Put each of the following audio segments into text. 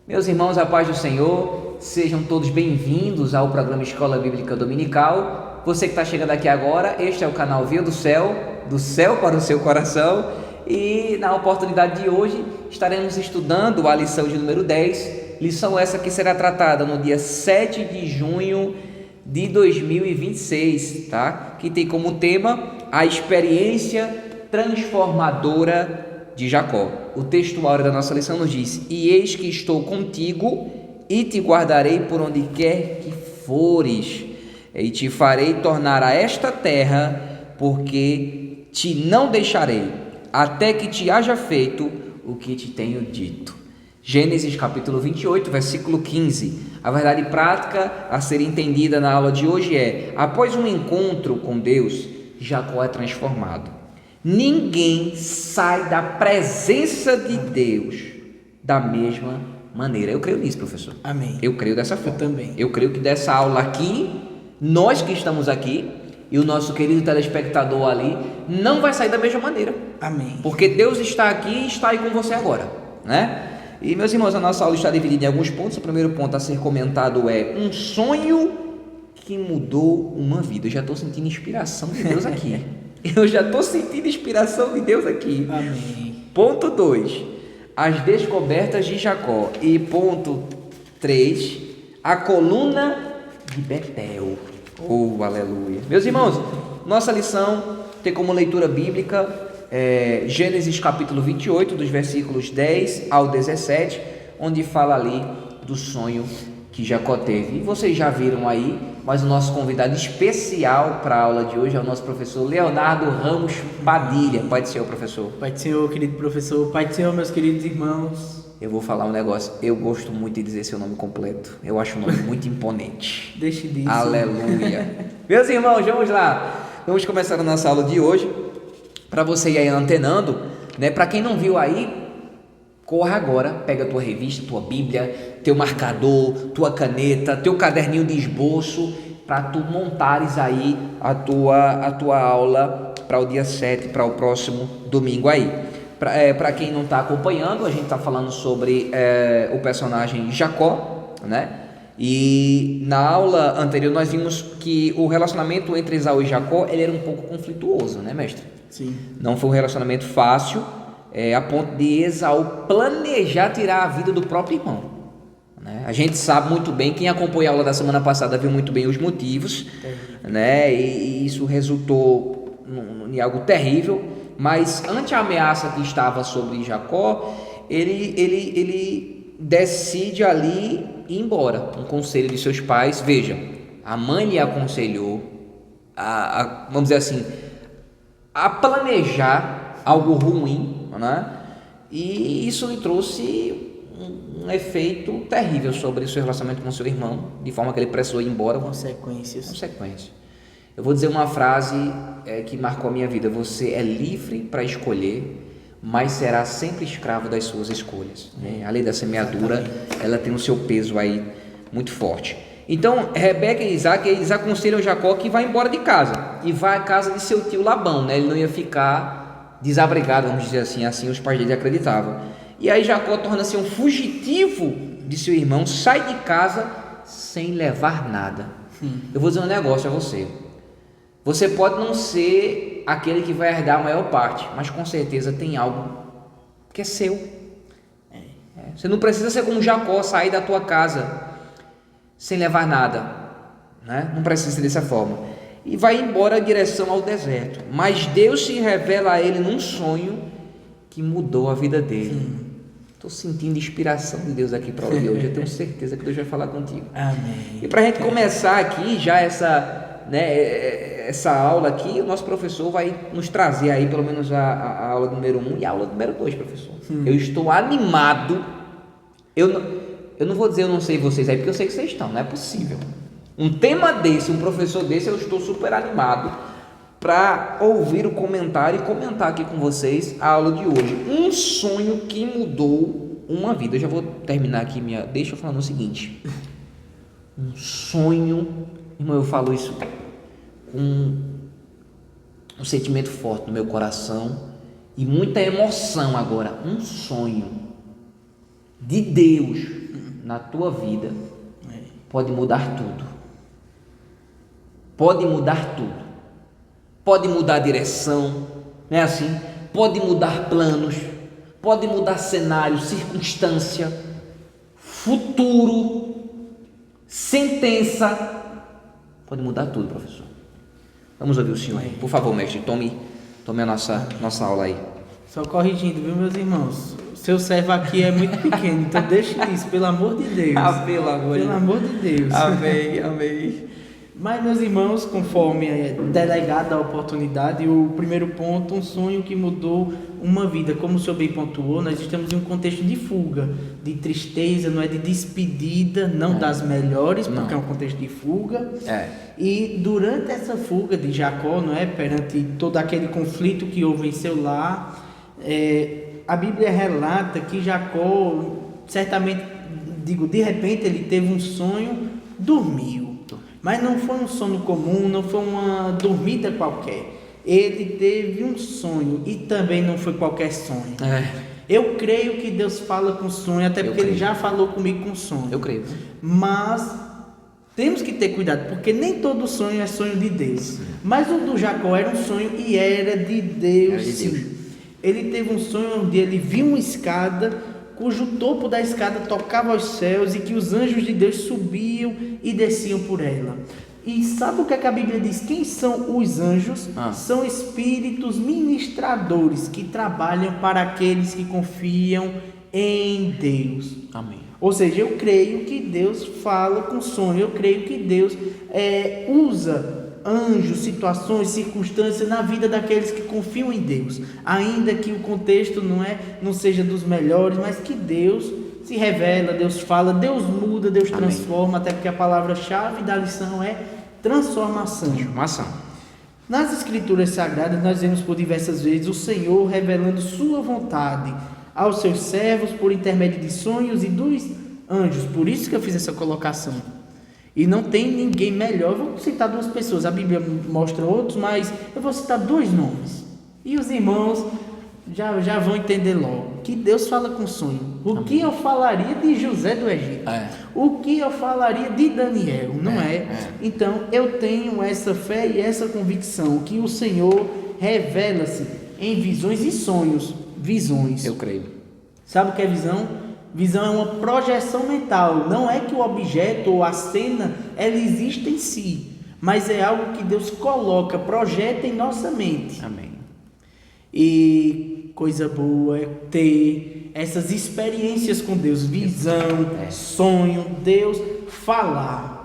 Meus irmãos, a paz do Senhor, sejam todos bem-vindos ao programa Escola Bíblica Dominical. Você que está chegando aqui agora, este é o canal Via do céu para o seu coração. E na oportunidade de hoje estaremos estudando a lição de número 10, lição essa que será tratada no dia 7 de junho de 2026, tá? Que tem como tema a experiência transformadora de Jacó. O textuário da nossa lição nos diz: e eis que estou contigo e te guardarei por onde quer que fores, e te farei tornar a esta terra, porque te não deixarei, até que te haja feito o que te tenho dito. Gênesis capítulo 28, versículo 15. A verdade prática a ser entendida na aula de hoje é: após um encontro com Deus, Jacó é transformado. Ninguém sai da presença de Deus da mesma maneira. Eu creio nisso, professor. Amém. Eu creio dessa forma. Eu também. Eu creio que dessa aula aqui, nós que estamos aqui e o nosso querido telespectador ali, não vai sair da mesma maneira. Amém. Porque Deus está aqui e está aí com você agora, né? E, meus irmãos, a nossa aula está dividida em alguns pontos. O primeiro ponto a ser comentado é um sonho que mudou uma vida. Eu já estou sentindo inspiração de Deus aqui. Eu já estou sentindo inspiração de Deus aqui. Amém. Ponto 2, as descobertas de Jacó. E ponto 3, a coluna de Betel. Oh, aleluia. Meus irmãos, nossa lição tem como leitura bíblica Gênesis capítulo 28, dos versículos 10 ao 17, onde fala ali do sonho que Jacó teve. E vocês já viram aí, mas o nosso convidado especial para a aula de hoje é o nosso professor Leonardo Ramos Padilha. Pai do Senhor, professor. Pai do Senhor, querido professor. Pai do Senhor, meus queridos irmãos. Eu vou falar um negócio, eu gosto muito de dizer seu nome completo. Eu acho o nome muito imponente. Deixe disso. Aleluia. Meus irmãos, vamos lá. Vamos começar a nossa aula de hoje. Para você ir aí antenando, né? Para quem não viu aí, corra agora, pega a tua revista, tua bíblia, teu marcador, tua caneta, teu caderninho de esboço, para tu montares aí a tua aula para o dia 7, para o próximo domingo aí. Para quem não está acompanhando, a gente está falando sobre o personagem Jacó, né? E na aula anterior nós vimos que o relacionamento entre Esaú e Jacó ele era um pouco conflituoso, né, mestre? Sim. Não foi um relacionamento fácil, a ponto de Esaú planejar tirar a vida do próprio irmão, né? A gente sabe muito bem, quem acompanhou a aula da semana passada viu muito bem os motivos, né? E isso resultou em algo terrível. Mas ante a ameaça que estava sobre Jacó, ele decide ali ir embora. Um conselho de seus pais. Veja, a mãe lhe aconselhou vamos dizer assim, a planejar algo ruim, né? E isso lhe trouxe um efeito terrível sobre o seu relacionamento com seu irmão, de forma que ele precisou ir embora. Consequências. Eu vou dizer uma frase que marcou a minha vida: você é livre para escolher, mas será sempre escravo das suas escolhas, né? A lei da semeadura, ela tem o seu peso aí muito forte. Então, Rebeca e Isaac, eles aconselham Jacó que vá embora de casa e vá à casa de seu tio Labão, né? Ele não ia ficar desabrigado, vamos dizer assim os pais dele acreditavam. E aí Jacó torna-se um fugitivo de seu irmão, sai de casa sem levar nada. Eu vou dizer um negócio a você: você pode não ser aquele que vai herdar a maior parte, mas com certeza tem algo que é seu. Você não precisa ser como Jacó, sair da tua casa sem levar nada, né? Não precisa ser dessa forma. E vai embora em direção ao deserto. Mas Deus se revela a ele num sonho que mudou a vida dele. Estou sentindo inspiração de Deus aqui para hoje. Eu tenho certeza que Deus vai falar contigo. Amém. E para a gente começar aqui já essa aula aqui, o nosso professor vai nos trazer aí pelo menos a aula número 1 e a aula número 2, professor. Eu estou animado. Eu não vou dizer eu não sei vocês aí, porque eu sei que vocês estão, não é possível. Um tema desse, um professor desse, eu estou super animado para ouvir o comentário e comentar aqui com vocês a aula de hoje. Um sonho que mudou uma vida. Eu já vou terminar aqui deixa eu falar o seguinte. Um sonho, irmão, eu falo isso com um sentimento forte no meu coração e muita emoção agora. Um sonho de Deus na tua vida pode mudar tudo. Pode mudar tudo. Pode mudar a direção, não é assim? Pode mudar planos, pode mudar cenário, circunstância, futuro, sentença. Pode mudar tudo, professor. Vamos ouvir o senhor aí. Por favor, mestre, tome a nossa aula aí. Só corrigindo, viu, meus irmãos? O seu servo aqui é muito pequeno, então deixe isso, pelo amor de Deus. Pelo amor de Deus. Amém. Mas, meus irmãos, conforme é delegada a oportunidade, o primeiro ponto, um sonho que mudou uma vida. Como o senhor bem pontuou, nós estamos em um contexto de fuga, de tristeza, não é de despedida, não das melhores, porque é um contexto de fuga. E durante essa fuga de Jacó, não é, perante todo aquele conflito que houve em seu lar, a Bíblia relata que Jacó, certamente, de repente ele teve um sonho, dormiu. Mas não foi um sono comum, não foi uma dormida qualquer. Ele teve um sonho e também não foi qualquer sonho. Eu creio que Deus fala com sonho, até porque Ele já falou comigo com sonho. Eu creio. Mas temos que ter cuidado, porque nem todo sonho é sonho de Deus. Sim. Mas o do Jacó era um sonho e era de Deus, sim. Ele teve um sonho onde ele viu uma escada cujo topo da escada tocava aos céus e que os anjos de Deus subiam e desciam por ela. E sabe o que a Bíblia diz? Quem são os anjos? São espíritos ministradores que trabalham para aqueles que confiam em Deus. Amém. Ou seja, eu creio que Deus fala com sonho, eu creio que Deus usa anjos, situações, circunstâncias na vida daqueles que confiam em Deus, ainda que o contexto não seja dos melhores, mas que Deus se revela, Deus fala, Deus muda, Deus transforma. Amém. Até porque a palavra-chave da lição é transformação. Nas Escrituras Sagradas nós vemos por diversas vezes o Senhor revelando sua vontade aos seus servos por intermédio de sonhos e dos anjos. Por isso que eu fiz essa colocação. E não tem ninguém melhor. Eu vou citar duas pessoas, a Bíblia mostra outros, mas eu vou citar dois nomes. E os irmãos já vão entender logo. Que Deus fala com sonho. O que eu falaria de José do Egito? O que eu falaria de Daniel? Não é? Então, eu tenho essa fé e essa convicção que o Senhor revela-se em visões e sonhos. Visões. Eu creio. Sabe o que é visão? Visão é uma projeção mental, não é que o objeto ou a cena, ela existe em si, mas é algo que Deus coloca, projeta em nossa mente. Amém. E coisa boa é ter essas experiências com Deus, visão, sonho, Deus falar.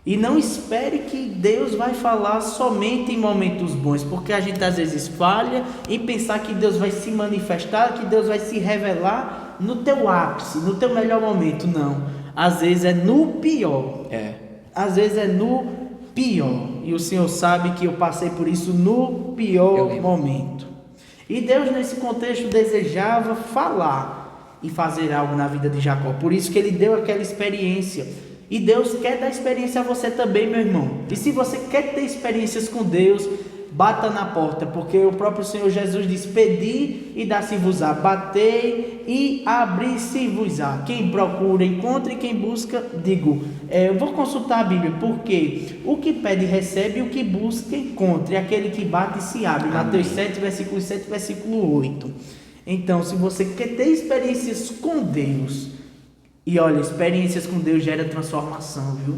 E não espere que Deus vai falar somente em momentos bons, porque a gente às vezes falha em pensar que Deus vai se manifestar, que Deus vai se revelar no teu ápice, no teu melhor momento. Não, às vezes é no pior. Às vezes é no pior. E o Senhor sabe que eu passei por isso no pior momento. E Deus nesse contexto desejava falar e fazer algo na vida de Jacó. Por isso que ele deu aquela experiência. E Deus quer dar experiência a você também, meu irmão. E se você quer ter experiências com Deus, bata na porta, porque o próprio Senhor Jesus diz: pedi e dá-se-vos-á, batei e abri-se-vos-á. Quem procura, encontra, e quem busca, eu vou consultar a Bíblia, porque o que pede, recebe, o que busca, encontra, e aquele que bate, se abre. Amém. Mateus 7, versículo 7, versículo 8. Então, se você quer ter experiências com Deus, e olha, experiências com Deus gera transformação, viu?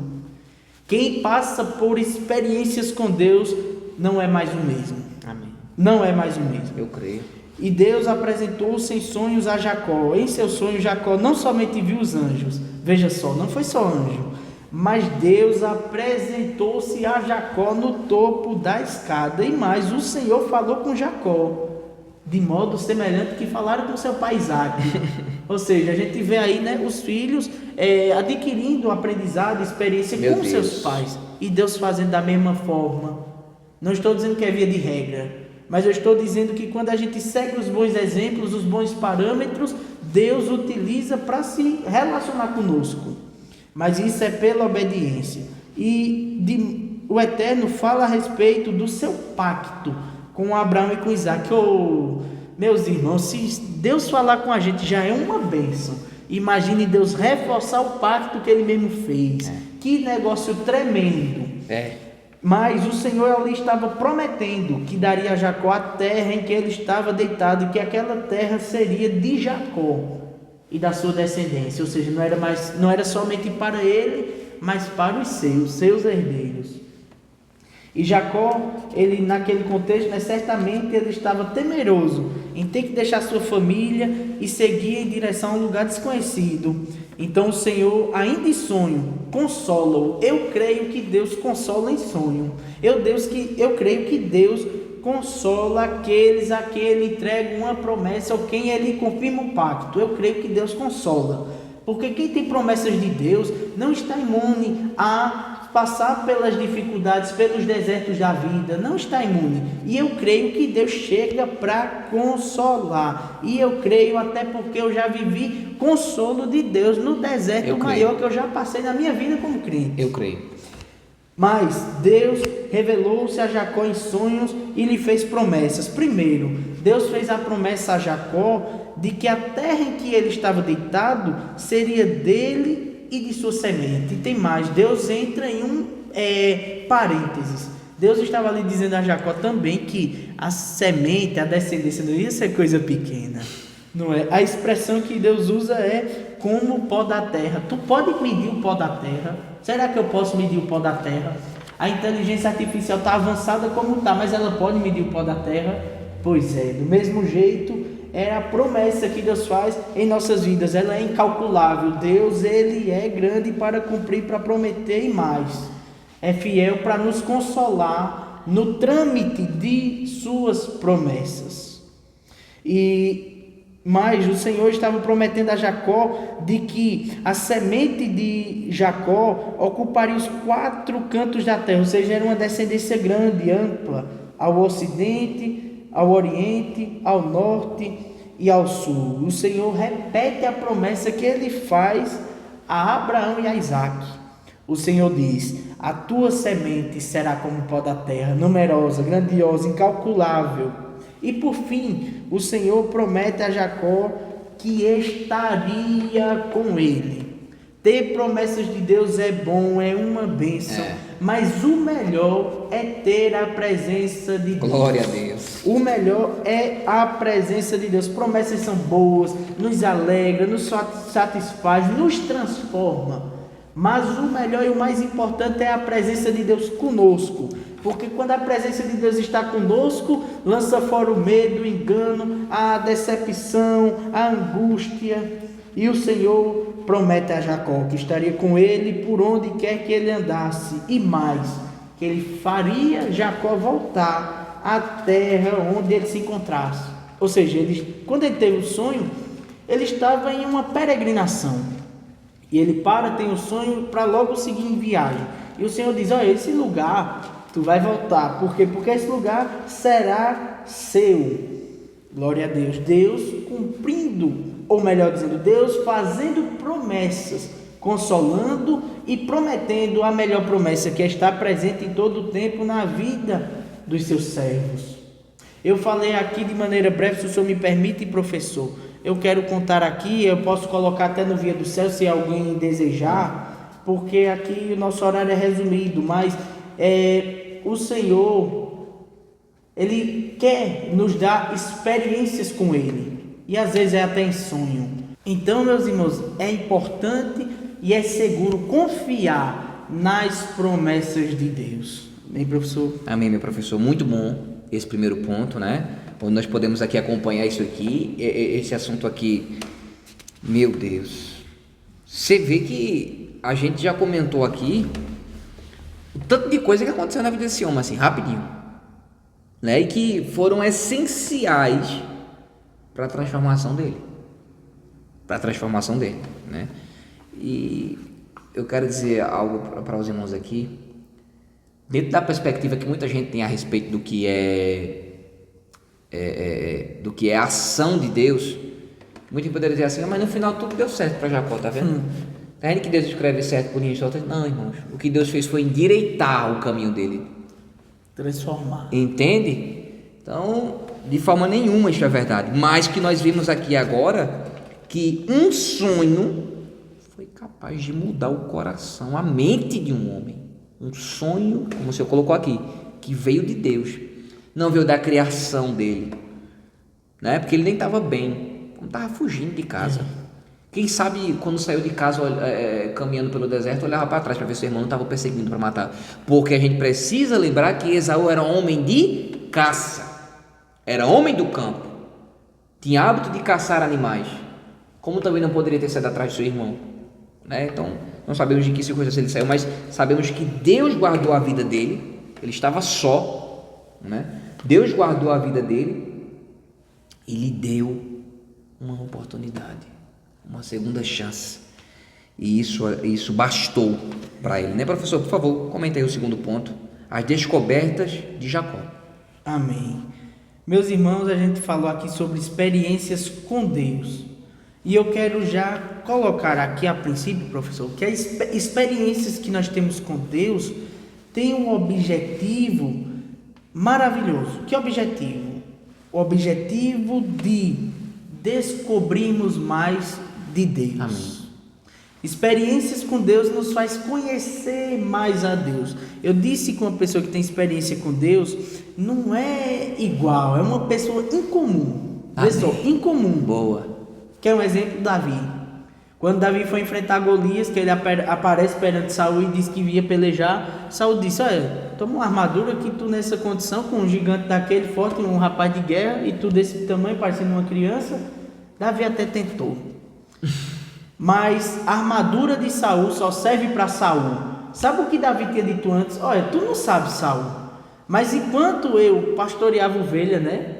Quem passa por experiências com Deus não é mais o mesmo. Amém. Não é mais o mesmo. Eu creio. E Deus apresentou-se em sonhos a Jacó. Em seu sonho, Jacó não somente viu os anjos. Veja só, não foi só anjo. Mas Deus apresentou-se a Jacó no topo da escada. E mais, o Senhor falou com Jacó de modo semelhante que falaram com seu pai Isaac. Ou seja, a gente vê aí, né, os filhos adquirindo aprendizado, experiência com seus pais. E Deus fazendo da mesma forma. Não estou dizendo que é via de regra, mas eu estou dizendo que quando a gente segue os bons exemplos, os bons parâmetros, Deus utiliza para se relacionar conosco. Mas isso é pela obediência. E o Eterno fala a respeito do seu pacto com Abraão e com Isaac. Meus irmãos, se Deus falar com a gente já é uma bênção. Imagine Deus reforçar o pacto que ele mesmo fez. Que negócio tremendo. Mas o Senhor ali estava prometendo que daria a Jacó a terra em que ele estava deitado, e que aquela terra seria de Jacó e da sua descendência. Ou seja, não era somente para ele, mas para os seus herdeiros. E Jacó, ele naquele contexto, certamente ele estava temeroso em ter que deixar sua família e seguir em direção a um lugar desconhecido. Então o Senhor, ainda em sonho, consola-o. Eu creio que Deus consola em sonho. Eu creio que Deus consola aqueles a quem Ele entrega uma promessa ou quem Ele confirma um pacto. Eu creio que Deus consola. Porque quem tem promessas de Deus não está imune a passar pelas dificuldades, pelos desertos da vida, não está imune. E eu creio que Deus chega para consolar. E eu creio até porque eu já vivi consolo de Deus no deserto maior que eu já passei na minha vida como crente. Eu creio. Mas Deus revelou-se a Jacó em sonhos e lhe fez promessas. Primeiro, Deus fez a promessa a Jacó de que a terra em que ele estava deitado seria dele e de sua semente. E tem mais, Deus entra em um parênteses. Deus estava ali dizendo a Jacó também que a semente, a descendência não ia ser coisa pequena, não é? A expressão que Deus usa é como o pó da terra. Tu pode medir o pó da terra? Será que eu posso medir o pó da terra? A inteligência artificial está avançada como está, mas ela pode medir o pó da terra? Pois é, do mesmo jeito é a promessa que Deus faz em nossas vidas. Ela é incalculável. Deus, ele é grande para cumprir, para prometer e mais. É fiel para nos consolar no trâmite de suas promessas. Mas o Senhor estava prometendo a Jacó de que a semente de Jacó ocuparia os 4 cantos da terra, ou seja, era uma descendência grande, ampla, ao ocidente, ao oriente, ao norte e ao sul. O Senhor repete a promessa que ele faz a Abraão e a Isaac. O Senhor diz: a tua semente será como o pó da terra, numerosa, grandiosa, incalculável. E por fim, o Senhor promete a Jacó que estaria com ele. Ter promessas de Deus é bom, é uma bênção, mas o melhor é ter a presença de Deus. Glória a Deus. O melhor é a presença de Deus. Promessas são boas, nos alegra, nos satisfaz, nos transforma. Mas o melhor e o mais importante é a presença de Deus conosco. Porque quando a presença de Deus está conosco, lança fora o medo, o engano, a decepção, a angústia. E o Senhor promete a Jacó que estaria com ele por onde quer que ele andasse. E mais, que ele faria Jacó voltar à terra onde ele se encontrasse. Ou seja, quando ele teve o sonho, ele estava em uma peregrinação. E ele tem o sonho para logo seguir em viagem. E o Senhor diz: olha, esse lugar tu vai voltar. Por quê? Porque esse lugar será seu. Glória a Deus. Deus cumprindo, ou melhor dizendo, Deus fazendo promessas, consolando e prometendo a melhor promessa, que é estar presente em todo o tempo na vida dos seus servos. Eu falei aqui de maneira breve, se o senhor me permite, professor. Eu quero contar aqui, eu posso colocar até no Via do Céu, se alguém desejar, porque aqui o nosso horário é resumido, mas o Senhor, Ele quer nos dar experiências com Ele, e às vezes é até em sonho. Então, meus irmãos, é importante e é seguro confiar nas promessas de Deus. Amém, professor? Amém, meu professor. Muito bom esse primeiro ponto, né? Onde nós podemos aqui acompanhar isso aqui, esse assunto aqui. Meu Deus, você vê que a gente já comentou aqui o tanto de coisa que aconteceu na vida desse homem, assim, rapidinho, né? E que foram essenciais para a transformação dele, né? E eu quero dizer algo para os irmãos aqui, dentro da perspectiva que muita gente tem a respeito do que é a ação de Deus. Muitos poderiam dizer assim: mas no final tudo deu certo para Jacó, tá vendo? Tá vendo que Deus escreve certo por linha de solta? Não, irmãos, o que Deus fez foi endireitar o caminho dele, transformar. Entende? Então, de forma nenhuma isso é verdade. Mas que nós vimos aqui agora que um sonho foi capaz de mudar o coração, a mente de um homem. Um sonho, como o senhor colocou aqui, que veio de Deus, não veio da criação dele, né? Porque ele nem estava bem, estava fugindo de casa. Quem sabe quando saiu de casa caminhando pelo deserto, olhava para trás para ver se o irmão não estava perseguindo para matar. Porque a gente precisa lembrar que Esaú era homem de caça, era homem do campo, tinha hábito de caçar animais, como também não poderia ter saído atrás do seu irmão, né? Então não sabemos de que circunstância ele saiu, mas sabemos que Deus guardou a vida dele. Ele estava só, né? Deus guardou a vida dele e lhe deu uma oportunidade, uma segunda chance, e isso bastou para ele, né, professor? Por favor, comente aí o segundo ponto, as descobertas de Jacó. Amém. Meus irmãos, a gente falou aqui sobre experiências com Deus, e eu quero já colocar aqui a princípio, professor, que as experiências que nós temos com Deus têm um objetivo maravilhoso. Que objetivo? O objetivo de descobrirmos mais de Deus. Amém. Experiências com Deus nos faz conhecer mais a Deus. Eu disse que uma pessoa que tem experiência com Deus não é igual, é uma pessoa incomum. Pessoa incomum. Boa. Que é um exemplo, Davi. Quando Davi foi enfrentar Golias, que ele aparece perante Saul e diz que ia pelejar, Saul disse: olha, toma uma armadura que tu nessa condição, com um gigante daquele forte, um rapaz de guerra, e tu desse tamanho, parecendo uma criança. Davi até tentou. Mas a armadura de Saul só serve para Saul. Sabe o que Davi tinha dito antes? Olha, tu não sabes, Saul, mas enquanto eu pastoreava ovelha, né?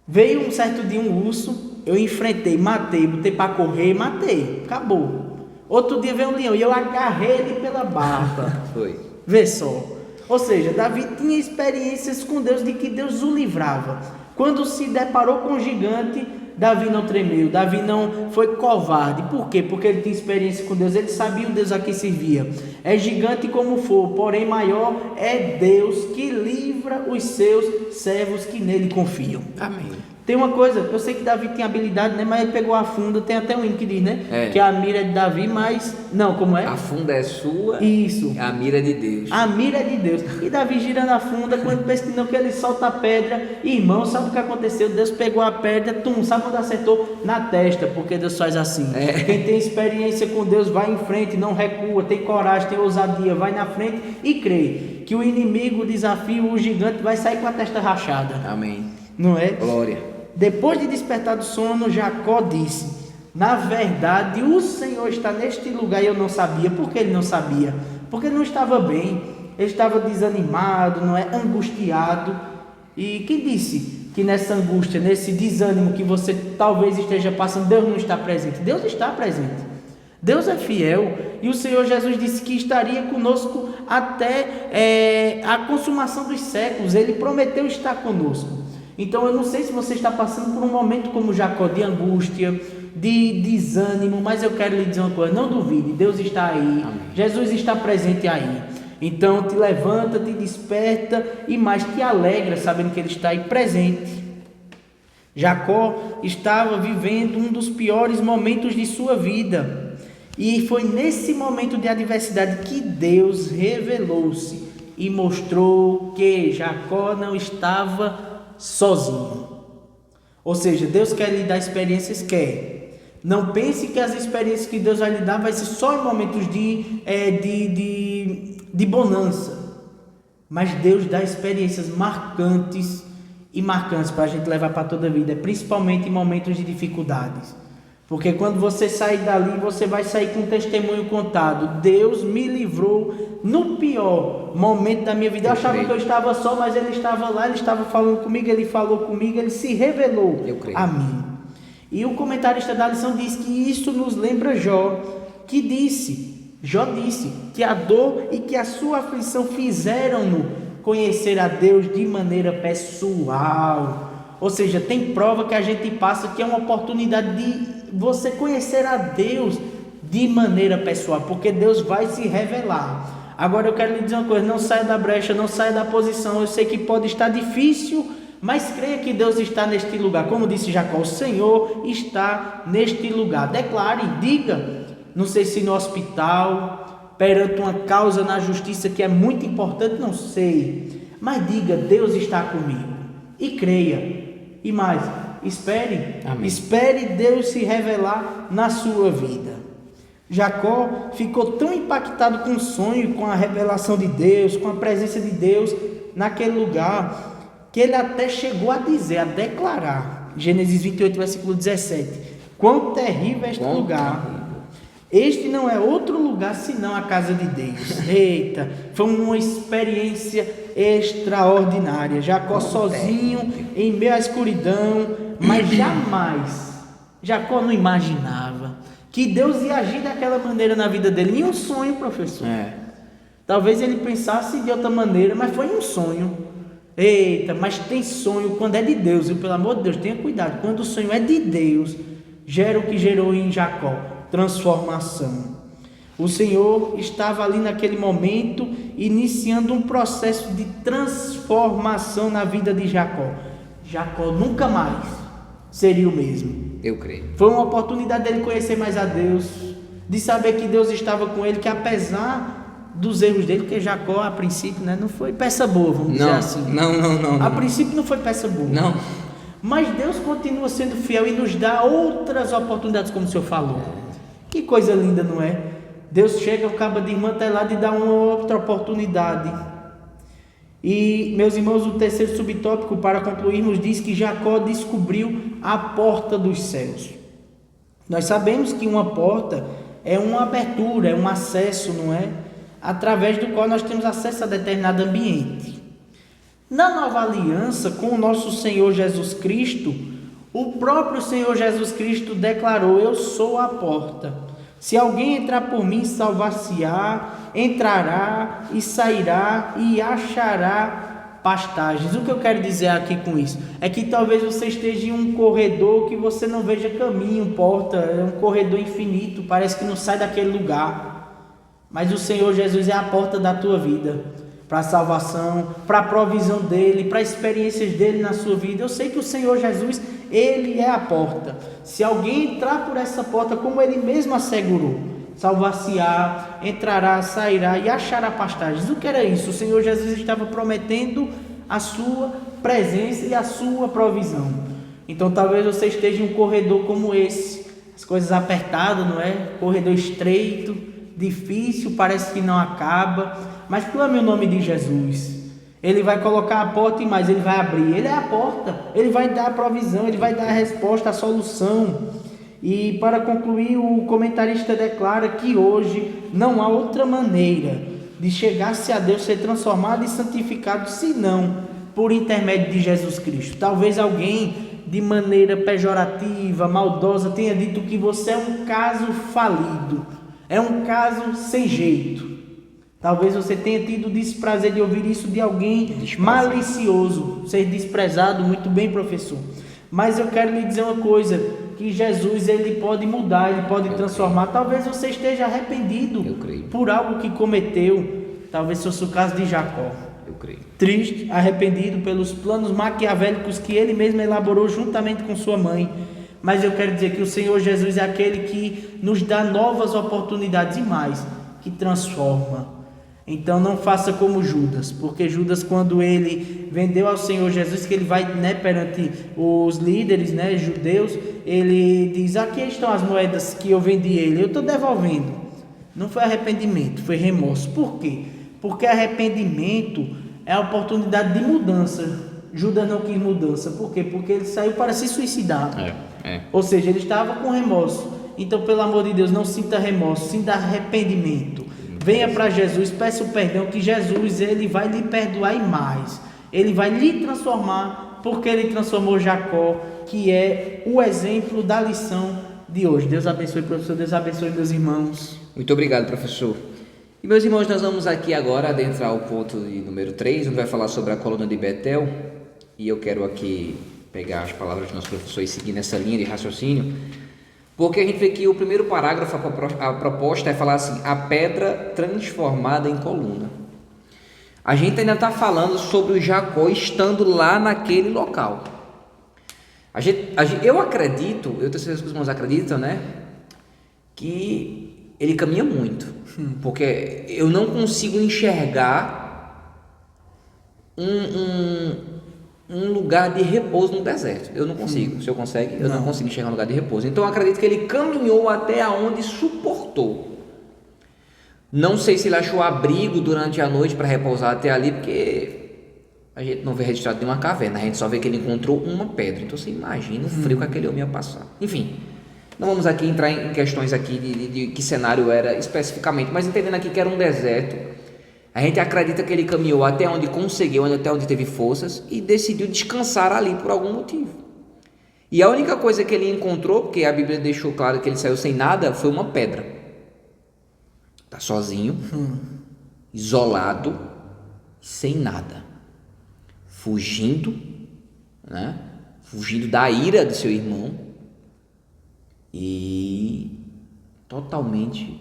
Veio um certo dia um urso, eu enfrentei, matei, botei para correr e matei, acabou. Outro dia veio um leão e eu agarrei ele pela barba. Foi. Vê só. Ou seja, Davi tinha experiências com Deus de que Deus o livrava. Quando se deparou com o gigante, Davi não tremeu, Davi não foi covarde. Por quê? Porque ele tinha experiência com Deus, ele sabia o Deus a quem servia. É gigante como for, porém maior é Deus que livra os seus servos que nele confiam. Amém. Tem uma coisa, eu sei que Davi tem habilidade, né? Mas ele pegou a funda, tem até um hino que diz, né? Que a mira é de Davi, mas... Não, como é? A funda é sua. Isso. A mira é de Deus. A mira é de Deus. E Davi girando a funda, quando pensa que não, que ele solta a pedra. Irmão, sabe o que aconteceu? Deus pegou a pedra, sabe onde acertou? Na testa, porque Deus faz assim. Quem tem experiência com Deus vai em frente, não recua, tem coragem, tem ousadia, vai na frente e crê que o inimigo, o desafio, o gigante vai sair com a testa rachada. Amém. Não é? Glória. Depois de despertar do sono, Jacó disse: na verdade, o Senhor está neste lugar. E eu não sabia. Por que ele não sabia? Porque ele não estava bem, ele estava desanimado, não é? Angustiado. E quem disse que nessa angústia, nesse desânimo que você talvez esteja passando, Deus não está presente? Deus está presente. Deus é fiel, e o Senhor Jesus disse que estaria conosco até a consumação dos séculos. Ele prometeu estar conosco. Então eu não sei se você está passando por um momento como Jacó, de angústia, de desânimo, mas eu quero lhe dizer uma coisa: não duvide, Deus está aí. Amém. Jesus está presente aí. Então te levanta, te desperta e mais te alegra sabendo que Ele está aí presente. Jacó estava vivendo um dos piores momentos de sua vida, e foi nesse momento de adversidade que Deus revelou-se e mostrou que Jacó não estava sozinho. Ou seja, Deus quer lhe dar experiências, quer. Não pense que as experiências que Deus vai lhe dar vai ser só em momentos de bonança. Mas Deus dá experiências marcantes para a gente levar para toda a vida, principalmente em momentos de dificuldades. Porque quando você sair dali, você vai sair com um testemunho contado. Deus me livrou no pior momento da minha vida. Eu achava que eu estava só, mas Ele estava lá, Ele estava falando comigo, Ele falou comigo, Ele se revelou a mim. E o comentarista da lição diz que isso nos lembra Jó disse que a dor e que a sua aflição fizeram-no conhecer a Deus de maneira pessoal. Ou seja, tem prova que a gente passa que é uma oportunidade de você conhecer a Deus de maneira pessoal, porque Deus vai se revelar. Agora eu quero lhe dizer uma coisa: não saia da brecha, não saia da posição. Eu sei que pode estar difícil mas creia que Deus está neste lugar. Como disse Jacó, o Senhor está neste lugar. Declare, diga, não sei se no hospital, perante uma causa na justiça que é muito importante, não sei, mas diga, Deus está comigo, e creia, e mais, espere, Amém. Espere Deus se revelar na sua vida. Jacó ficou tão impactado com o sonho, com a revelação de Deus, com a presença de Deus naquele lugar, que ele até chegou a dizer, a declarar, Gênesis 28, versículo 17, quão terrível é este lugar. Este não é outro lugar senão a casa de Deus. Eita, foi uma experiência extraordinária. Jacó sozinho, em meio à escuridão, mas jamais, Jacó não imaginava que Deus ia agir daquela maneira na vida dele. Em um sonho, professor. Talvez ele pensasse de outra maneira, mas foi um sonho. Eita, mas tem sonho quando é de Deus, e pelo amor de Deus, tenha cuidado. Quando o sonho é de Deus, gera o que gerou em Jacó, transformação. O Senhor estava ali naquele momento, iniciando um processo de transformação na vida de Jacó. Jacó nunca mais seria o mesmo. Eu creio. Foi uma oportunidade dele conhecer mais a Deus, de saber que Deus estava com ele, que apesar dos erros dele, porque Jacó a princípio, não foi peça boa, vamos dizer assim. Não. A princípio não foi peça boa. Não. Mas Deus continua sendo fiel e nos dá outras oportunidades, como o Senhor falou. Que coisa linda, não é? Deus chega, acaba de desmantelar e dá uma outra oportunidade. E, meus irmãos, o terceiro subtópico, para concluirmos, diz que Jacó descobriu a porta dos céus. Nós sabemos que uma porta é uma abertura, é um acesso, não é? Através do qual nós temos acesso a determinado ambiente. Na nova aliança com o nosso Senhor Jesus Cristo, o próprio Senhor Jesus Cristo declarou: eu sou a porta. Se alguém entrar por mim, salvar-se-á, entrará e sairá e achará pastagens. O que eu quero dizer aqui com isso? É que talvez você esteja em um corredor que você não veja caminho, porta, é um corredor infinito, parece que não sai daquele lugar. Mas o Senhor Jesus é a porta da tua vida, para a salvação, para a provisão dele, para experiências dele na sua vida. Eu sei que o Senhor Jesus, ele é a porta. Se alguém entrar por essa porta, como ele mesmo assegurou, salvar-se-á, entrará, sairá e achará pastagens. O que era isso? O Senhor Jesus estava prometendo a sua presença e a sua provisão. Então talvez você esteja em um corredor como esse, as coisas apertadas, não é? Corredor estreito, difícil, parece que não acaba, mas clame o nome de Jesus. Ele vai colocar a porta e mais, ele vai abrir. Ele é a porta, ele vai dar a provisão, ele vai dar a resposta, a solução. E para concluir, o comentarista declara que hoje não há outra maneira de chegar-se a Deus, ser transformado e santificado, senão por intermédio de Jesus Cristo. Talvez alguém, de maneira pejorativa, maldosa, tenha dito que você é um caso falido, é um caso sem jeito. Talvez você tenha tido o desprazer de ouvir isso de alguém malicioso, ser desprezado. Muito bem, professor. Mas eu quero lhe dizer uma coisa, que Jesus, ele pode mudar, ele pode transformar. Talvez você esteja arrependido por algo que cometeu. Talvez fosse o caso de Jacó. Eu creio. Triste, arrependido pelos planos maquiavélicos que ele mesmo elaborou juntamente com sua mãe. Mas eu quero dizer que o Senhor Jesus é aquele que nos dá novas oportunidades e mais, que transforma. Então não faça como Judas, porque Judas, quando ele vendeu ao Senhor Jesus, que ele vai, perante os líderes, judeus, ele diz: aqui estão as moedas que eu vendi ele, eu estou devolvendo. Não foi arrependimento, foi remorso. Por quê? Porque arrependimento é a oportunidade de mudança. Judas não quis mudança. Por quê? Porque ele saiu para se suicidar. Ou seja, ele estava com remorso. Então, pelo amor de Deus, não sinta remorso, sinta arrependimento. Venha para Jesus, peça o perdão, que Jesus, ele vai lhe perdoar e mais. Ele vai lhe transformar, porque ele transformou Jacó, que é o exemplo da lição de hoje. Deus abençoe, professor. Deus abençoe, meus irmãos. Muito obrigado, professor. E, meus irmãos, nós vamos aqui agora adentrar o ponto de número 3, onde vai falar sobre a coluna de Betel. E eu quero aqui pegar as palavras do nosso professor e seguir nessa linha de raciocínio. Porque a gente vê que o primeiro parágrafo, a proposta é falar assim: a pedra transformada em coluna. A gente ainda está falando sobre o Jacó estando lá naquele local. Eu acredito, eu tenho certeza que os irmãos acreditam, né? Que ele caminha muito. Porque eu não consigo enxergar um lugar de repouso no deserto. Eu não consigo. O senhor consegue? Eu não consigo enxergar um lugar de repouso. Então eu acredito que ele caminhou até onde suportou. Não sei se ele achou abrigo durante a noite para repousar até ali, porque a gente não vê registrado nenhuma caverna, a gente só vê que ele encontrou uma pedra. Então você imagina o frio que aquele homem ia passar. Enfim, não vamos aqui entrar em questões aqui de que cenário era especificamente, mas entendendo aqui que era um deserto, a gente acredita que ele caminhou até onde conseguiu, até onde teve forças e decidiu descansar ali por algum motivo. E a única coisa que ele encontrou, porque a Bíblia deixou claro que ele saiu sem nada, foi uma pedra. Está sozinho, isolado, sem nada, fugindo, né? Fugindo da ira do seu irmão e totalmente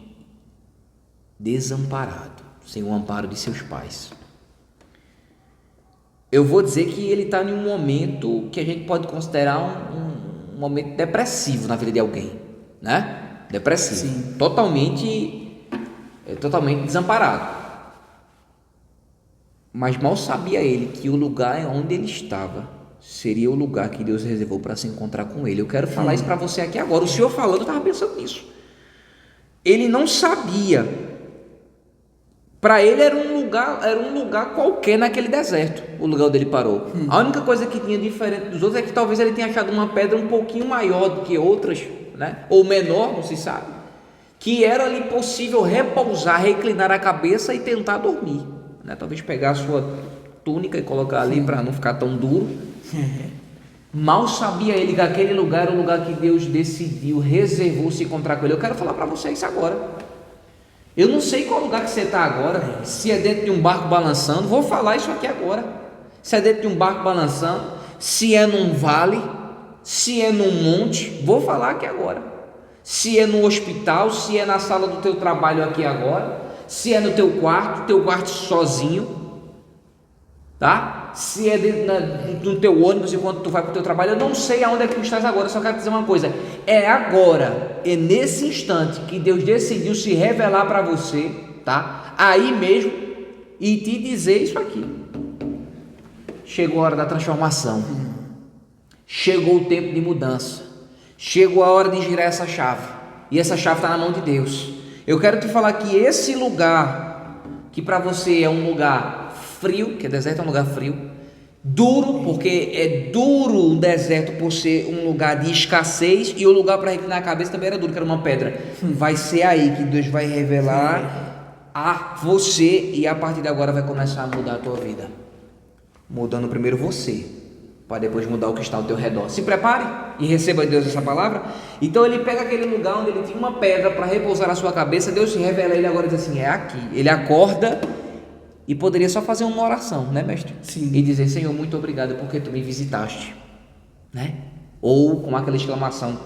desamparado, sem o amparo de seus pais. Eu vou dizer que ele está em um momento que a gente pode considerar um momento depressivo na vida de alguém, né? Depressivo, sim. Totalmente desamparado. Mas mal sabia ele que o lugar onde ele estava seria o lugar que Deus reservou para se encontrar com ele. Eu quero falar isso para você aqui agora. O senhor falando, eu estava pensando nisso. Ele não sabia. Para ele era um lugar qualquer naquele deserto, o lugar onde ele parou. A única coisa que tinha diferente dos outros é que talvez ele tenha achado uma pedra um pouquinho maior do que outras, né? Ou menor, não se sabe, que era ali possível repousar, reclinar a cabeça e tentar dormir, né? Talvez pegar a sua túnica e colocar ali para não ficar tão duro. Mal sabia ele que aquele lugar era o lugar que Deus decidiu, reservou se encontrar com ele. Eu quero falar para você isso agora. Eu não sei qual lugar que você está agora, se é dentro de um barco balançando, vou falar isso aqui agora. Se é dentro de um barco balançando, se é num vale, se é num monte, vou falar aqui agora. Se é no hospital, se é na sala do teu trabalho aqui agora, se é no teu quarto sozinho, tá? Se é no teu ônibus enquanto tu vai para o teu trabalho, eu não sei aonde é que tu estás agora, só quero dizer uma coisa, é agora, é nesse instante que Deus decidiu se revelar para você, tá? Aí mesmo, e te dizer isso aqui. Chegou a hora da transformação, chegou o tempo de mudança. Chegou a hora de girar essa chave. E essa chave está na mão de Deus. Eu quero te falar que esse lugar, que para você é um lugar frio, que deserto é um lugar frio, duro, porque é duro o deserto por ser um lugar de escassez, e o lugar para reclinar a cabeça também era duro, que era uma pedra. Vai ser aí que Deus vai revelar a você, e a partir de agora vai começar a mudar a tua vida. Mudando primeiro você, para depois mudar o que está ao teu redor. Se prepare e receba de Deus essa palavra. Então ele pega aquele lugar onde ele tinha uma pedra para repousar na sua cabeça. Deus se revela a ele agora e diz assim, é aqui. Ele acorda e poderia só fazer uma oração, né, mestre? Sim. E dizer, Senhor, muito obrigado porque tu me visitaste, né? Ou com aquela exclamação,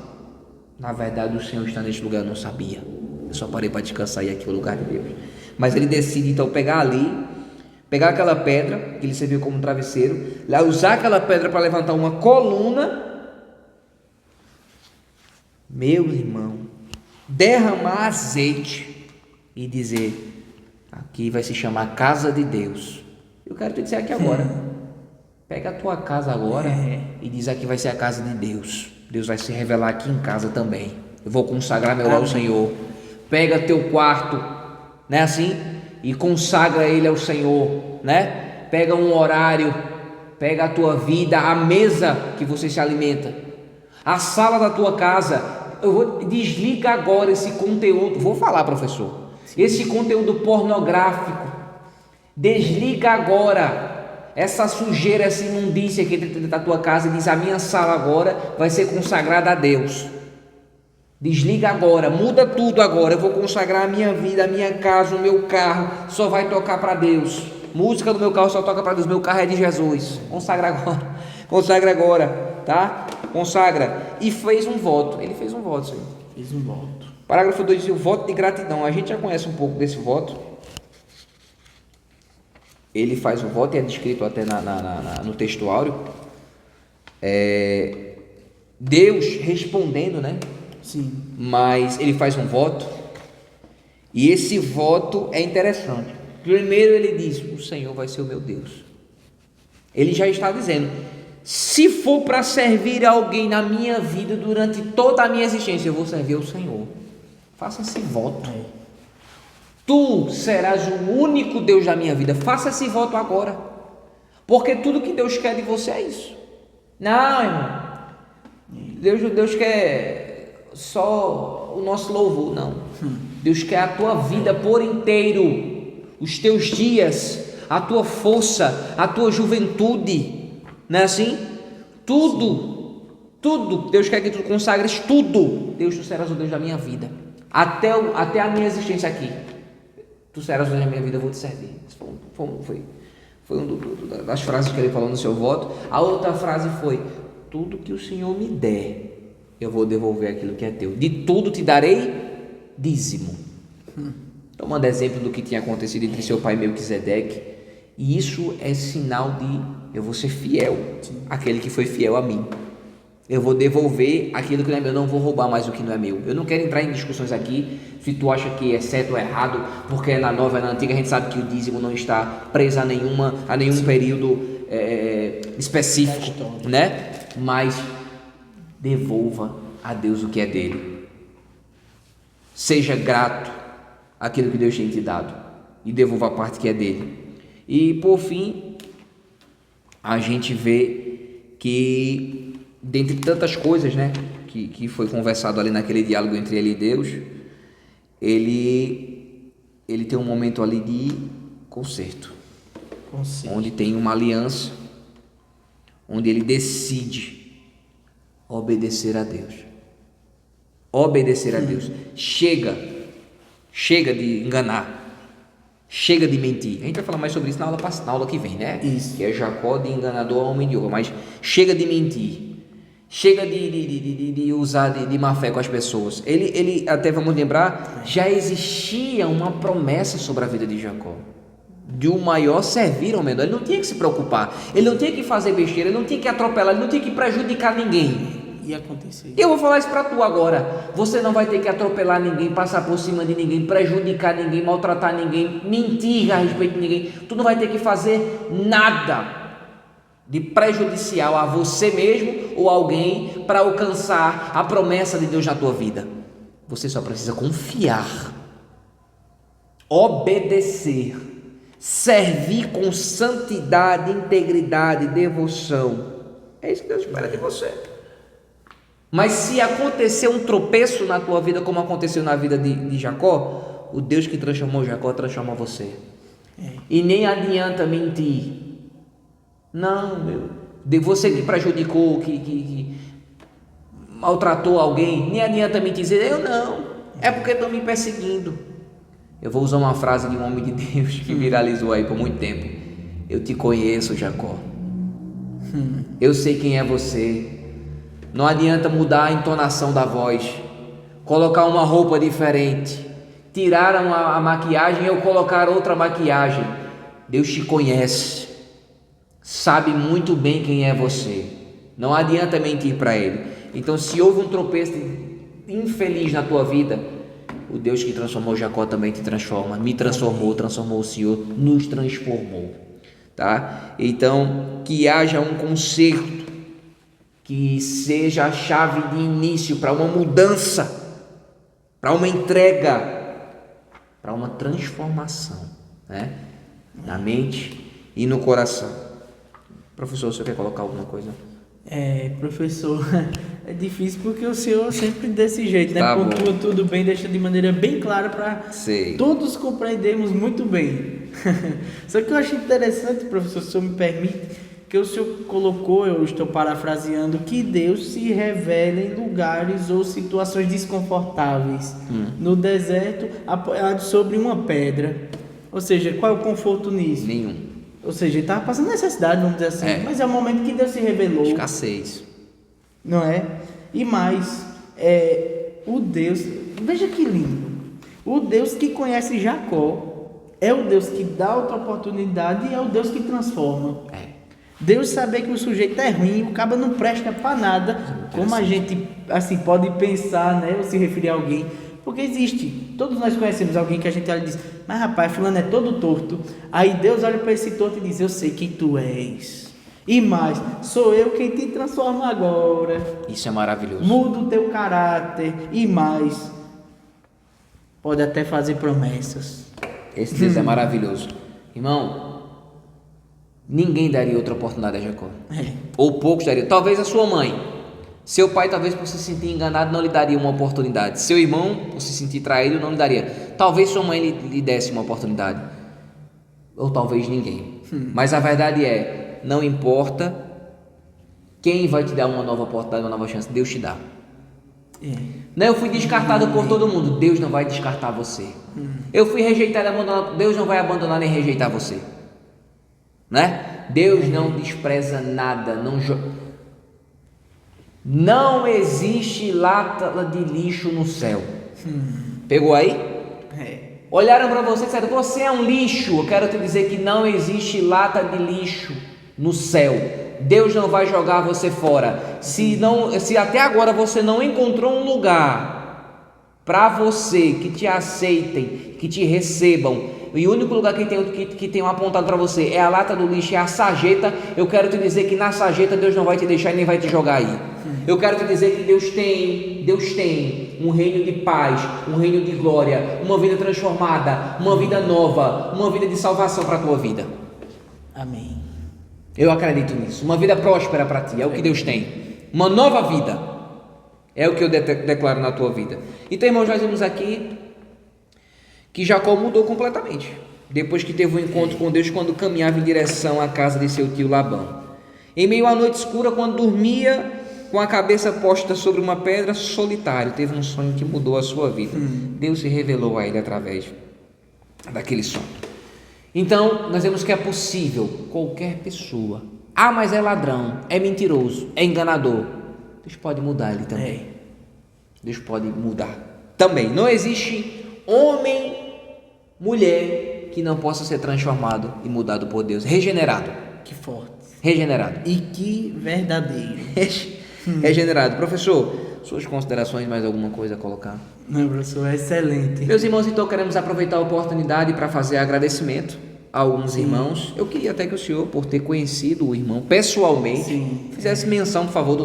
na verdade o Senhor está neste lugar, eu não sabia, eu só parei para descansar e aqui é o lugar de Deus. Mas ele decide então pegar aquela pedra que ele serviu como travesseiro, lá usar aquela pedra para levantar uma coluna, meu irmão, derramar azeite e dizer, aqui vai se chamar casa de Deus. Eu quero te dizer aqui agora, pega a tua casa agora e diz, aqui vai ser a casa de Deus. Deus vai se revelar aqui em casa também. Eu vou consagrar meu lar ao Senhor. Pega teu quarto, né, assim, e consagra ele ao Senhor, né? Pega um horário, pega a tua vida, a mesa que você se alimenta, a sala da tua casa. Desliga agora esse conteúdo. Vou falar, professor, esse conteúdo pornográfico. Desliga agora essa sujeira, essa imundícia que dentro da tua casa. Diz, a minha sala agora vai ser consagrada a Deus. Desliga agora, muda tudo agora. Eu vou consagrar a minha vida, a minha casa, o meu carro só vai tocar para Deus. Música do meu carro só toca para Deus. Meu carro é de Jesus. Consagra agora, tá? Consagra. E fez um voto. Ele fez um voto, Senhor. Fez um voto. Parágrafo 2 diz o voto de gratidão. A gente já conhece um pouco desse voto. ele faz um voto, e é descrito até no texto áureo, Deus respondendo, né? Sim. Mas ele faz um voto, e esse voto é interessante. Primeiro ele diz: o Senhor vai ser o meu Deus. Ele já está dizendo: se for para servir alguém na minha vida durante toda a minha existência, eu vou servir ao Senhor. Faça esse voto. Tu serás o único Deus da minha vida. Faça esse voto agora, porque tudo que Deus quer de você é isso. Não, irmão, Deus quer só o nosso louvor. Não, Deus quer a tua vida por inteiro, os teus dias, a tua força, a tua juventude. Não é assim? Tudo, Deus quer que tu consagres tudo. Deus, tu serás o Deus da minha vida, até a minha existência aqui. Tu serás o Deus da minha vida, eu vou te servir. Foi uma das frases que ele falou no seu voto. A outra frase foi: tudo que o Senhor me der, eu vou devolver aquilo que é teu. De tudo te darei dízimo. Tomando exemplo do que tinha acontecido entre seu pai Melquisedeque. E isso é sinal de: eu vou ser fiel àquele que foi fiel a mim. Eu vou devolver aquilo que não é meu, não vou roubar mais o que não é meu. Eu não quero entrar em discussões aqui se tu acha que é certo ou errado, porque é na nova, é na antiga. A gente sabe que o dízimo não está preso a nenhum período específico, né? Mas devolva a Deus o que é dele. Seja grato àquilo que Deus tem te dado e devolva a parte que é dele. E por fim, a gente vê que, dentre tantas coisas, né, que foi conversado ali naquele diálogo entre ele e Deus, ele tem um momento ali de conserto, onde tem uma aliança, onde ele decide obedecer a Deus. Chega de enganar. Chega de mentir. A gente vai falar mais sobre isso na aula que vem, né? Isso. Que é Jacó de enganador a homem de ouro. Mas chega de mentir. Chega de usar de má fé com as pessoas. Ele até, vamos lembrar, já existia uma promessa sobre a vida de Jacó, de o maior servir ao menor. Ele não tinha que se preocupar. Ele não tinha que fazer besteira. Ele não tinha que atropelar. Ele não tinha que prejudicar ninguém. Ia acontecer. Eu vou falar isso para tu agora. Você não vai ter que atropelar ninguém, passar por cima de ninguém, prejudicar ninguém, maltratar ninguém, mentir a respeito de ninguém. Tu não vai ter que fazer nada de prejudicial a você mesmo ou alguém para alcançar a promessa de Deus na tua vida. Você só precisa confiar, obedecer, servir com santidade, integridade, devoção. É isso que Deus espera de você. Mas se acontecer um tropeço na tua vida, como aconteceu na vida de Jacó, o Deus que transformou Jacó transforma você. E nem adianta mentir. Não, de você que prejudicou, que maltratou alguém, nem adianta mentir, dizer: eu não, é porque estão me perseguindo. Eu vou usar uma frase de um homem de Deus que viralizou aí por muito tempo: eu te conheço, Jacó. Eu sei quem é você. Não adianta mudar a entonação da voz, colocar uma roupa diferente, tirar a maquiagem ou colocar outra maquiagem. Deus te conhece, sabe muito bem quem é você. Não adianta mentir para Ele. Então, se houve um tropeço infeliz na tua vida, o Deus que transformou Jacó também te transforma. Me transformou o Senhor, nos transformou, tá? Então, que haja um conserto, que seja a chave de início para uma mudança, para uma entrega, para uma transformação, né? Na mente e no coração. Professor, você quer colocar alguma coisa? Professor, é difícil porque o senhor sempre desse jeito, né? Tá Pontua bom. tudo bem, deixa de maneira bem clara para todos compreendermos muito bem. Só que eu acho interessante, professor, se o senhor me permite, que o senhor colocou, eu estou parafraseando, que Deus se revela em lugares ou situações desconfortáveis. No deserto, apoiado sobre uma pedra. Ou seja, qual é o conforto nisso? Nenhum. Ou seja, ele estava passando necessidade, vamos dizer assim. Mas é o momento que Deus se revelou. Escassez. Não é? E mais, o Deus, veja que lindo. O Deus que conhece Jacó, é o Deus que dá outra oportunidade e é o Deus que transforma. Deus saber que o sujeito é ruim, o cabo não presta para nada, como a gente assim pode pensar, né, ou se referir a alguém, porque existe, todos nós conhecemos alguém que a gente olha e diz, mas rapaz, fulano é todo torto, aí Deus olha para esse torto e diz, eu sei quem tu és, e mais, sou eu quem te transforma agora. Isso é maravilhoso. Muda o teu caráter, e mais, pode até fazer promessas. Esse Deus é maravilhoso. Irmão, ninguém daria outra oportunidade a Jacó. Ou poucos dariam. Talvez a sua mãe. Seu pai, talvez por se sentir enganado, não lhe daria uma oportunidade. Seu irmão, por se sentir traído, não lhe daria. Talvez sua mãe lhe desse uma oportunidade. Ou talvez ninguém. Mas a verdade é, não importa quem vai te dar uma nova oportunidade, uma nova chance. Deus te dá. Não, eu fui descartado por todo mundo. Deus não vai descartar você. Eu fui rejeitado, abandonado. Deus não vai abandonar nem rejeitar você. Né? Deus não despreza nada. Não existe lata de lixo no céu. Pegou aí? Olharam para você e disseram, você é um lixo. Eu quero te dizer que não existe lata de lixo no céu. Deus não vai jogar você fora. Se até agora você não encontrou um lugar para você, que te aceitem, que te recebam, e o único lugar que tem apontado para você é a lata do lixo, é a sarjeta, eu quero te dizer que na sarjeta Deus não vai te deixar e nem vai te jogar aí. Eu quero te dizer que Deus tem um reino de paz, um reino de glória, uma vida transformada, uma vida nova, uma vida de salvação para a tua vida. Amém. Eu acredito nisso. Uma vida próspera para ti, é o que Deus tem. Uma nova vida, é o que eu declaro na tua vida. Então, irmãos, nós vimos aqui que Jacó mudou completamente, depois que teve um encontro com Deus, quando caminhava em direção à casa de seu tio Labão. Em meio à noite escura, quando dormia com a cabeça posta sobre uma pedra, solitário, teve um sonho que mudou a sua vida. Deus se revelou a ele através daquele sonho. Então, nós vemos que é possível qualquer pessoa. Ah, mas é ladrão, é mentiroso, é enganador. Deus pode mudar ele também. Deus pode mudar também. Não existe homem, mulher que não possa ser transformado e mudado por Deus. Regenerado. Que forte. Regenerado. E que verdadeiro. Regenerado. Professor, suas considerações, mais alguma coisa a colocar? Não, professor, é excelente. Meus irmãos, então queremos aproveitar a oportunidade para fazer agradecimento a alguns irmãos. Eu queria até que o senhor, por ter conhecido o irmão pessoalmente, fizesse menção, por favor, do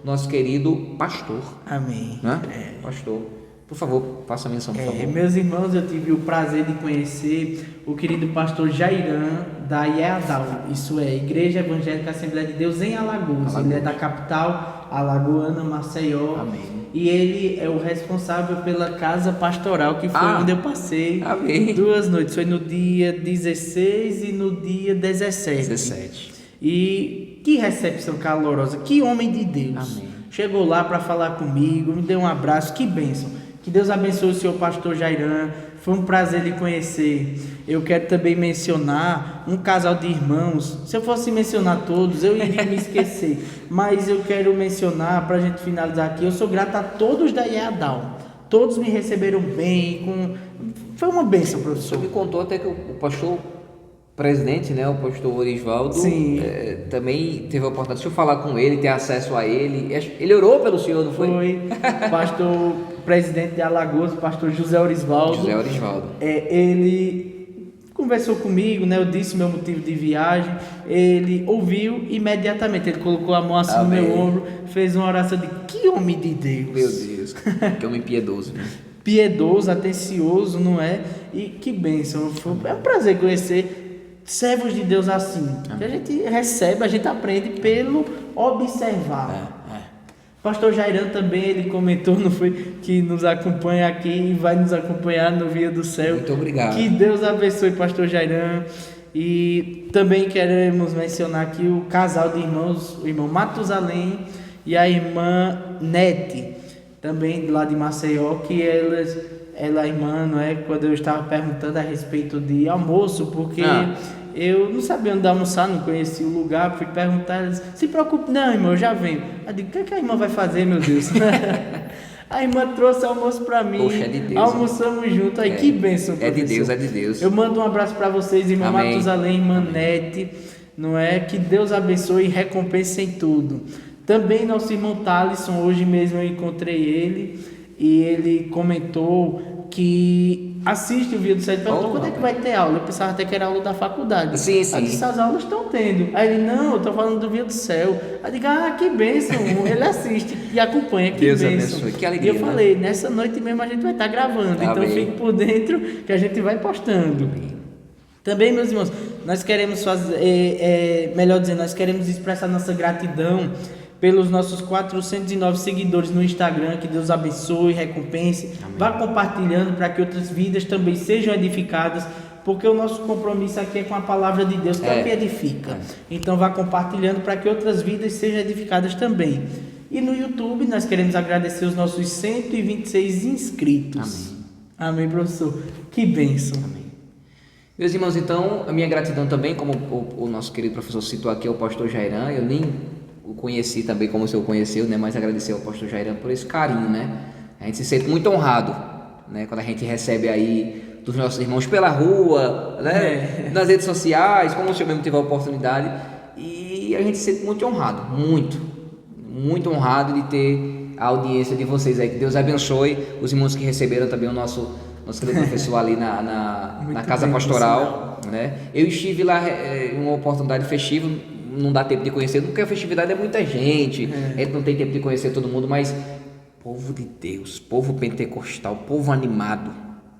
nosso querido pastor. Amém. Né? Pastor, por favor, faça menção, por favor. Meus irmãos, eu tive o prazer de conhecer o querido pastor Jairan da IEADAL, isso é, Igreja Evangélica Assembleia de Deus em Alagoas. Ele é da capital alagoana, Maceió. Amém. E ele é o responsável pela casa pastoral, que foi onde eu passei. Amém. 2 noites, foi no dia 16 e no dia 17. E que recepção calorosa, que homem de Deus. Amém. Chegou lá para falar comigo, me deu um abraço, que bênção. Que Deus abençoe o senhor pastor Jairan, foi um prazer lhe conhecer. Eu quero também mencionar um casal de irmãos. Se eu fosse mencionar todos, eu iria me esquecer. Mas eu quero mencionar, para a gente finalizar aqui, eu sou grato a todos da IEADAL. Todos me receberam bem, foi uma bênção, professor. Você me contou até que o pastor presidente, né, o pastor Orisvaldo, também teve a oportunidade de eu falar com ele, ter acesso a ele. Ele orou pelo senhor, não foi? Foi. Pastor presidente de Alagoas, o pastor José Orisvaldo. Ele conversou comigo, né? Eu disse meu motivo de viagem. Ele ouviu imediatamente. Ele colocou a mão assim no meu ombro, fez uma oração de que homem de Deus. Meu Deus, que homem piedoso, né? Piedoso, atencioso, não é? E que bênção. É um prazer conhecer servos de Deus assim. Que a gente recebe, a gente aprende pelo observar. Pastor Jairan também, ele comentou, não foi, que nos acompanha aqui e vai nos acompanhar no Via do Céu. Muito obrigado. Que Deus abençoe pastor Jairan. E também queremos mencionar aqui o casal de irmãos, o irmão Matusalém e a irmã Nete, também lá de Maceió, que ela irmã, não é? Quando eu estava perguntando a respeito de almoço, porque eu não sabia onde almoçar, não conhecia o lugar, fui perguntar, ela disse, se preocupe, não, irmão, eu já venho. Eu digo, o que a irmã vai fazer, meu Deus? A irmã trouxe almoço pra mim. Poxa, é de Deus. Almoçamos junto. Aí, que bênção, professor. É de Deus, é de Deus. Eu mando um abraço pra vocês, irmã Amém. Matusalém, irmã Nete. Não é? Que Deus abençoe e recompense em tudo. Também nosso irmão Thalisson, hoje mesmo eu encontrei ele. E ele comentou que assiste o Via do Céu. Ele perguntou quando é que vai ter aula. Eu pensava até que era aula da faculdade. Sim, sim. Aí disse, as aulas estão tendo. Aí ele, não, eu estou falando do Via do Céu. Aí eu digo, que bênção. Ele assiste e acompanha, que Deus bênção. abençoe, que alegria. E eu falei, nessa noite mesmo a gente vai estar gravando. Então fique por dentro que a gente vai postando. Também, meus irmãos, nós queremos fazer, melhor dizendo, nós queremos expressar nossa gratidão pelos nossos 409 seguidores no Instagram. Que Deus abençoe, recompense. Amém. Vá compartilhando para que outras vidas também sejam edificadas, porque o nosso compromisso aqui é com a palavra de Deus, que é o que edifica. Então vá compartilhando para que outras vidas sejam edificadas também. E no YouTube nós queremos agradecer os nossos 126 inscritos. Amém, professor. Que bênção. Amém. Meus irmãos, então, a minha gratidão também, como o nosso querido professor citou aqui, ao pastor Jairan. Eu nem o conheci também como o senhor conheceu, né? Mas agradecer ao pastor Jairan por esse carinho, né? A gente se sente muito honrado, né? Quando a gente recebe aí dos nossos irmãos pela rua, né? Nas redes sociais, como o senhor mesmo teve a oportunidade. E a gente se sente muito honrado, muito honrado de ter a audiência de vocês aí. Que Deus abençoe os irmãos que receberam também o nosso querido professor ali na casa pastoral, né? Eu estive lá em uma oportunidade festiva. Não dá tempo de conhecer, porque a festividade é muita gente, a gente não tem tempo de conhecer todo mundo, mas povo de Deus, povo pentecostal, povo animado,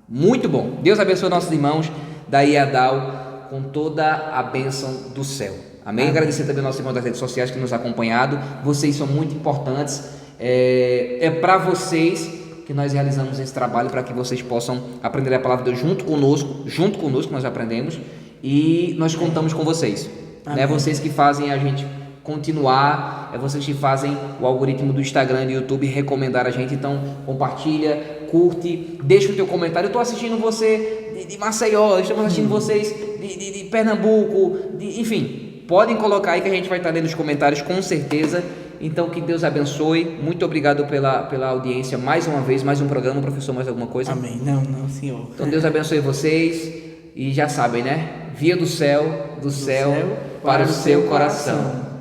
muito bom. Deus abençoe nossos irmãos da IADAL com toda a bênção do céu. Amém? Agradecer também aos nossos irmãos das redes sociais que nos acompanhado. Vocês são muito importantes. É para vocês que nós realizamos esse trabalho, para que vocês possam aprender a palavra de Deus junto conosco nós aprendemos, e nós contamos com vocês. É vocês que fazem a gente continuar, é vocês que fazem o algoritmo do Instagram e do YouTube recomendar a gente. Então compartilha, curte, deixa o teu comentário. Eu estou assistindo você de Maceió, estamos assistindo vocês de Pernambuco, enfim, podem colocar aí que a gente vai estar lendo os comentários com certeza. Então que Deus abençoe, muito obrigado pela audiência mais uma vez, mais um programa. Professor, mais alguma coisa? Amém. Não, senhor. Então Deus abençoe vocês e já sabem, né? Via do céu para o seu coração.